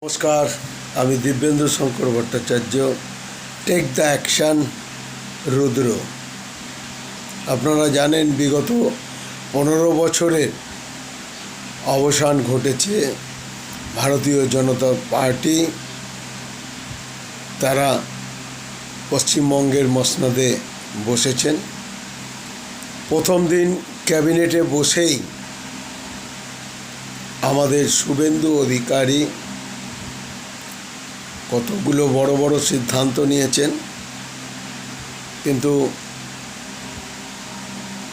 নমস্কার, আমি Dibyendu Shankar Bhattacharya. Take the action Rudra. আপনারা জানেন বিগত 15 বছরের অবসান ঘটেছে ভারতীয় জনতা পার্টি। তারা পশ্চিমবঙ্গের মসনদে বসেছেন। প্রথম দিন ক্যাবিনেটে বসেই আমাদের শুভেন্দু অধিকারী কতগুলো বড় বড় সিদ্ধান্ত নিয়েছেন, কিন্তু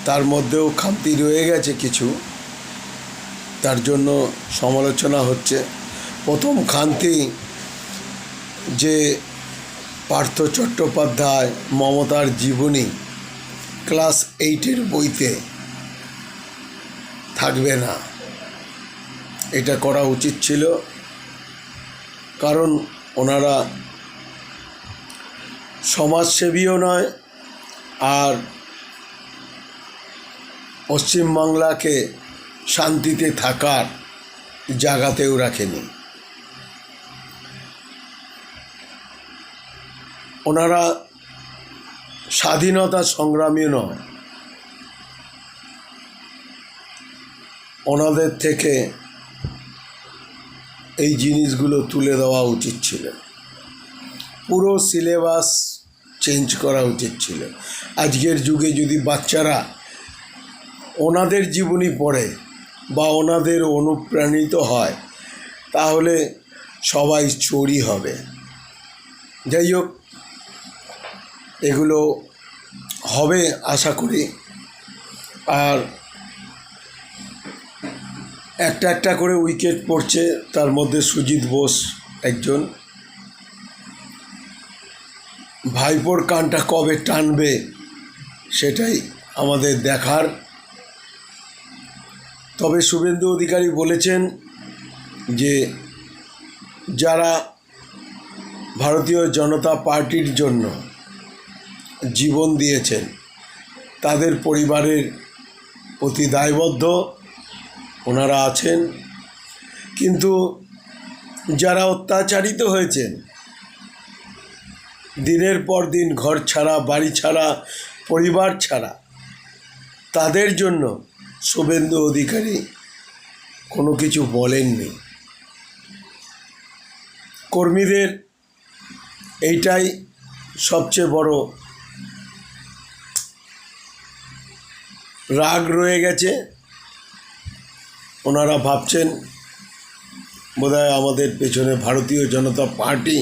তার মধ্যেও খামতি রয়ে গেছে কিছু, তার জন্য সমালোচনা হচ্ছে। প্রথম খামতি যে পার্থ চট্টোপাধ্যায় মমতার জীবনী ক্লাস 8-এর বইতে থাকবে না, এটা করা উচিত ছিল। কারণ ওনারা সমাজসেবীও নয়, আর পশ্চিমবাংলাকে শান্তিতে থাকার জায়গাতেও রাখেনি। ওনারা স্বাধীনতা সংগ্রামী নয়। ওনাদের থেকে এই জিনিসগুলো তুলে দেওয়া উচিত ছিল। পুরো সিলেবাস চেঞ্জ করা উচিত ছিল। আজকের যুগে যদি বাচ্চারা ওনাদের জীবনী পড়ে বা ওনাদের অনুপ্রাণিত হয়, তাহলে সবাই চোরই হবে। যাই হোক, এগুলো হবে আশা করি। আর একটা একটা করে উইকেট পড়ছে, তার মধ্যে সুজিত বোস একজন। ভাইপোর কানটা কবে টানবে সেটাই আমাদের দেখার। তবে শুভেন্দু অধিকারী বলেছেন যে যারা ভারতীয় জনতা পার্টির জন্য জীবন দিয়েছেন তাদের পরিবারের প্রতি দায়বদ্ধ ওনারা আছেন, কিন্তু যারা অত্যাচারিত হয়েছেন, দিনের পর দিন ঘর ছাড়া, বাড়ি ছাড়া, পরিবার ছাড়া, তাদের জন্য শুভেন্দু অধিকারী কোনো কিছু বলেননি। কর্মীদের এইটাই সবচেয়ে বড় রাগ রয়ে গেছে। ওনারা ভাবছেন বোধহয় আমাদের পেছনে ভারতীয় জনতা পার্টি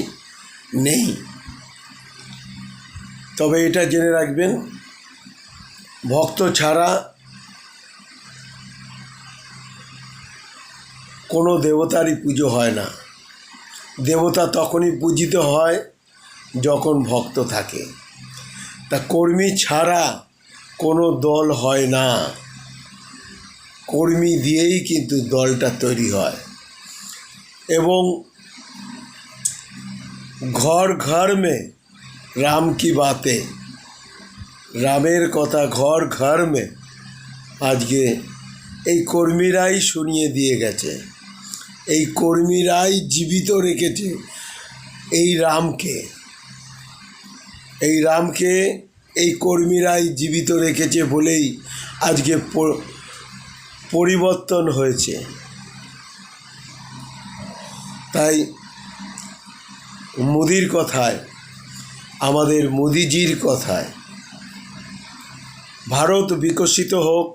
নেই। তবে এটা জেনে রাখবেন, ভক্ত ছাড়া কোনো দেবতারই পুজো হয় না। দেবতা তখনই পূজিত হয় যখন ভক্ত থাকে। তা কর্মী ছাড়া কোনো দল হয় না। কর্মী দিয়েই কিন্তু দলটা তৈরি হয়। এবং ঘর ঘর মে রাম কি বাতে, রামের কথা ঘর ঘর মে আজকে এই কর্মীরাই শুনিয়ে দিয়ে গেছে। এই কর্মীরাই জীবিত রেখেছে এই রামকে। এই রামকে এই কর্মীরাই জীবিত রেখেছে বলেই আজকে পরিবর্তন হয়েছে। তাই মোদির কথায়, আমাদের মোদিজির কথায়, ভারত বিকশিত হোক,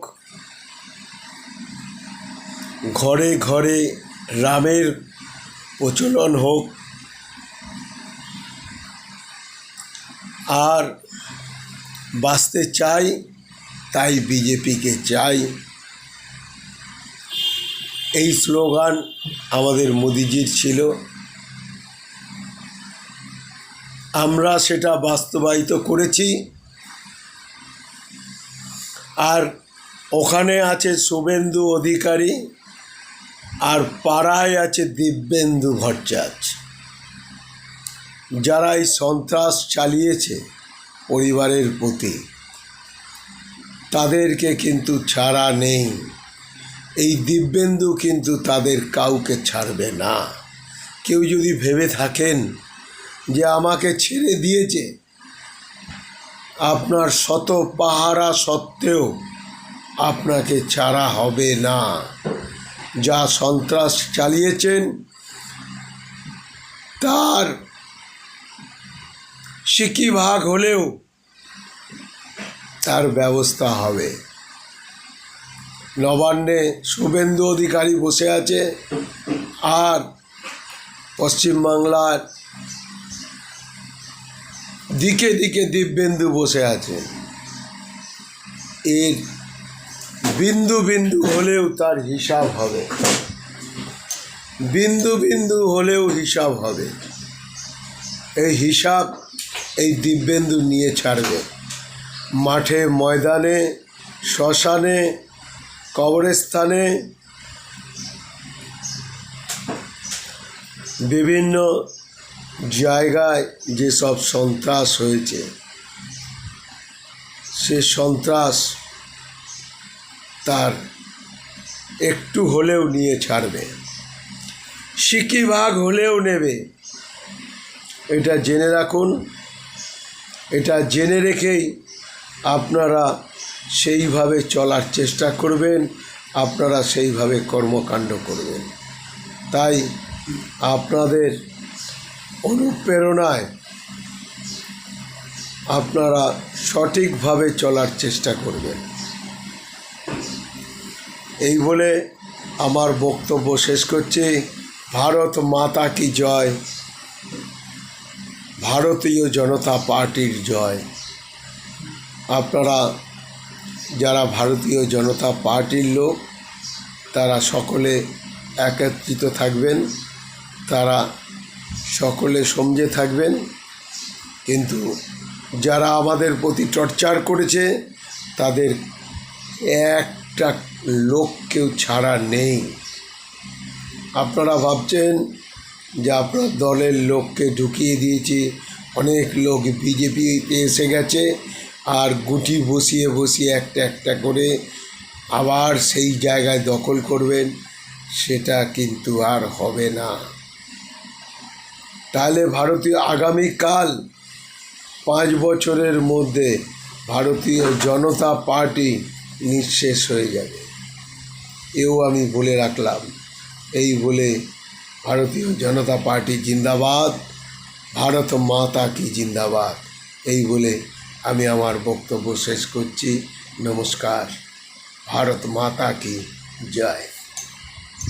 ঘরে ঘরে রামের প্রচলন হোক, আর বাঁচতে চাই তাই বিজেপিকে চাই, এই স্লোগান আমাদের মোদিজির ছিল। আমরা সেটা বাস্তবায়িত করেছি। আর ওখানে আছে শুভেন্দু অধিকারী, আর পাড়ায় আছে দিব্যেন্দু ভট্টাচার্য, যারা এই সন্ত্রাস চালিয়েছে পরিবারের প্রতি, তাদেরকে কিন্তু ছাড়া নেই। এই দিব্যেন্দু কিন্তু তাদের কাউকে ছাড়বে না। কেউ যদি ভেবে থাকেন যে আমাকে ছেড়ে দিয়েছে, আপনার শত পাহারা সত্ত্বেও আপনাকে ছাড়া হবে না। যা সন্ত্রাস চালিয়েছেন তার সিকিভাগ হলেও তার ব্যবস্থা হবে। নবান্নে শুভেন্দু অধিকারী বসে আছে, আর পশ্চিমবাংলার দিকে দিকে দিব্যেন্দু বসে আছে। এর বিন্দু বিন্দু হলেও তার হিসাব হবে, বিন্দু বিন্দু হলেও হিসাব হবে। এই হিসাব এই দিব্যেন্দু নিয়ে ছাড়বে। মাঠে ময়দানে, শ্মশানে, কবরস্থানে, বিভিন্ন জায়গায় যেসব সন্ত্রাস হয়েছে, সে সন্ত্রাস তার একটু হলেও নিয়ে ছাড়বে, সিকিভাগ হলেও নেবে। এটা জেনে রাখুন। এটা জেনে রেখেই আপনারা সেইভাবে চলার চেষ্টা করবেন, আপনারা সেইভাবে কর্মকাণ্ড করবেন। তাই আপনাদের অনুপ্রেরণায় আপনারা সঠিকভাবে চলার চেষ্টা করবেন। এই বলে আমার বক্তব্য শেষ করছি। ভারত মাতা কি জয়, ভারতীয় জনতা পার্টির জয়। আপনারা যারা ভারতীয় জনতা পার্টির লোক, তারা সকলে একত্রিত থাকবেন, তারা সকলে সমঝে থাকবেন। কিন্তু যারা আমাদের প্রতি টর্চার করেছে, তাদের একটা লোককেও ছাড়া নেই। আপনারা ভাবছেন যে আপনার দলের লোককে ঢুকিয়ে দিয়েছি, অনেক লোক বিজেপিতে এসে গেছে, আর গুটি বসিয়ে বসিয়ে একটা একটা করে আবার সেই জায়গায় দখল করবেন, সেটা কিন্তু আর হবে না। তাহলে ভারতীয় আগামীকাল 5 বছরের মধ্যে ভারতীয় জনতা পার্টি নিঃশেষ হয়ে যাবে, এও আমি বলে রাখলাম। এই বলে ভারতীয় জনতা পার্টি জিন্দাবাদ, ভারত মাতা কি জিন্দাবাদ, এই বলে আমি আমার বক্তব্য শেষ করছি। নমস্কার। ভারত মাতা কি জয়।